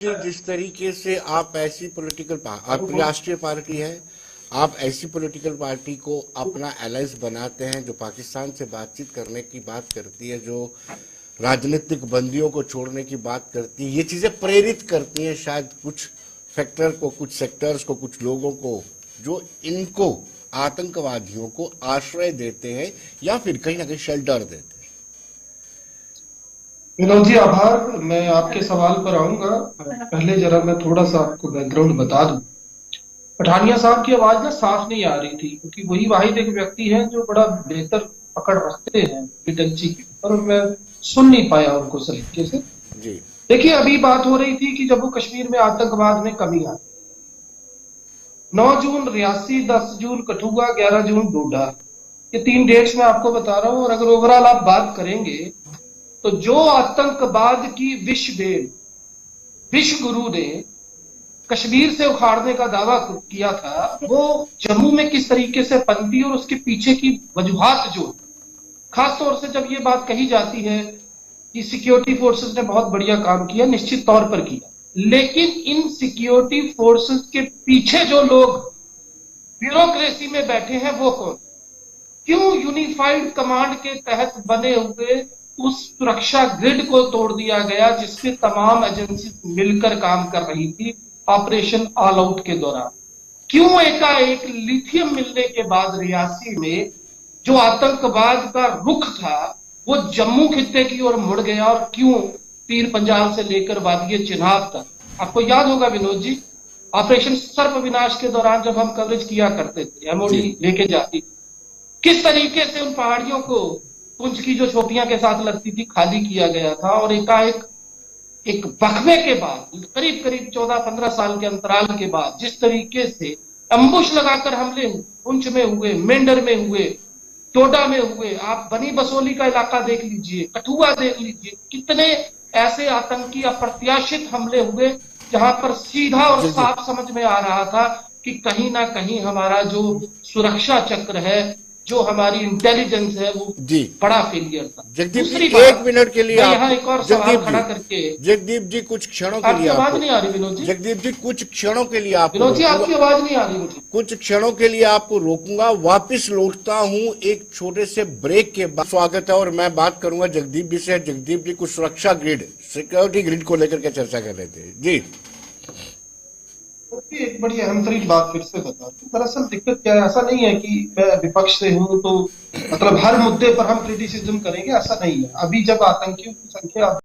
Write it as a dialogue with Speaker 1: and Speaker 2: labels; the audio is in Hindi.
Speaker 1: जिस तरीके से आप ऐसी आप राष्ट्रीय पार्टी है, आप ऐसी पॉलिटिकल पार्टी को अपना अलायंस बनाते हैं जो पाकिस्तान से बातचीत करने की बात करती है, जो राजनीतिक बंदियों को छोड़ने की बात करती है, ये चीजें प्रेरित करती हैं शायद कुछ फैक्टर को, कुछ सेक्टर्स को, कुछ लोगों को जो इनको आतंकवादियों को आश्रय देते हैं या फिर कहीं ना कहीं शेल्टर देते हैं।
Speaker 2: विनोद जी आभार। मैं आपके सवाल पर आऊंगा। पहले जरा मैं थोड़ा सा आपको बैकग्राउंड बता दूं। पठानिया साहब की आवाज ना साफ नहीं आ रही थी, क्योंकि वही वाहिद एक व्यक्ति है जो बड़ा बेहतर पकड़ रखते हैं फ्रीक्वेंसी की, पर मैं सुन नहीं पाया उनको सलीके से। देखिए, अभी बात हो रही थी कि जम्मू कश्मीर में आतंकवाद में कमी आई। 9 जून रियासी, 10 जून कठुआ, 11 जून डोडा, ये 3 डेट्स मैं आपको बता रहा हूं। और अगर ओवरऑल आप बात करेंगे तो जो आतंकवाद की विश्व गुरु ने कश्मीर से उखाड़ने का दावा किया था, वो जम्मू में किस तरीके से पनपी और उसके पीछे की वजूहात जो, खासतौर से जब ये बात कही जाती है कि सिक्योरिटी फोर्सेस ने बहुत बढ़िया काम किया, निश्चित तौर पर किया, लेकिन इन सिक्योरिटी फोर्सेस के पीछे जो लोग ब्यूरोक्रेसी में बैठे हैं वो कौन? क्यों यूनिफाइड कमांड के तहत बने हुए उस सुरक्षा ग्रिड को तोड़ दिया गया जिसमें तमाम एजेंसी मिलकर काम कर रही थी ऑपरेशन ऑल आउट के दौरान? क्यों एकाएक लिथियम मिलने के बाद रियासी में जो आतंकवाद का रुख था वो जम्मू खित्ते की ओर मुड़ गया? और क्यों पीर पंजाल से लेकर वादिये चिनाब तक? आपको याद होगा विनोद जी, ऑपरेशन सर्प विनाश के दौरान जब हम कवरेज किया करते थे, एमओडी लेके जाती, किस तरीके से उन पहाड़ियों को पुंछ की जो चोटियां के साथ लगती थी खाली किया गया था। और एकाएक एक वक्फे के बाद, करीब करीब 14-15 साल के अंतराल के बाद, जिस तरीके से अम्बुश लगाकर हमले पुंछ में हुए, मेंढर में हुए, डोडा में हुए, आप बनी बसोली का इलाका देख लीजिए, कठुआ देख लीजिए, कितने ऐसे आतंकी अप्रत्याशित हमले हुए जहां पर सीधा और साफ समझ में आ रहा था कि कहीं ना कहीं हमारा जो सुरक्षा चक्र है, जो हमारी इंटेलिजेंस है, वो बड़ा फेलियर था।
Speaker 1: जगदीप जी, 1 मिनट के लिए
Speaker 2: यहाँ एक और सवाल खड़ा करके,
Speaker 1: जगदीप जी कुछ क्षणों के लिए
Speaker 2: आवाज नहीं आ रही विनोद जी?
Speaker 1: जगदीप जी कुछ क्षणों के लिए
Speaker 2: विनोद जी आपकी आवाज नहीं आ रही मुझे।
Speaker 1: कुछ क्षणों के लिए आपको रोकूंगा, वापस लौटता हूं एक छोटे से ब्रेक के बाद। स्वागत है और मैं बात करूंगा जगदीप जी से। जगदीप जी कुछ सुरक्षा ग्रिड, सिक्योरिटी ग्रिड को लेकर के चर्चा कर रहे थे जी।
Speaker 2: एक बड़ी अहम तरीन बात फिर से बता दूं। दरअसल दिक्कत क्या है, ऐसा नहीं है कि मैं विपक्ष से हूं तो मतलब हर मुद्दे पर हम क्रिटिसिज्म करेंगे, ऐसा नहीं है। अभी जब आतंकियों की संख्या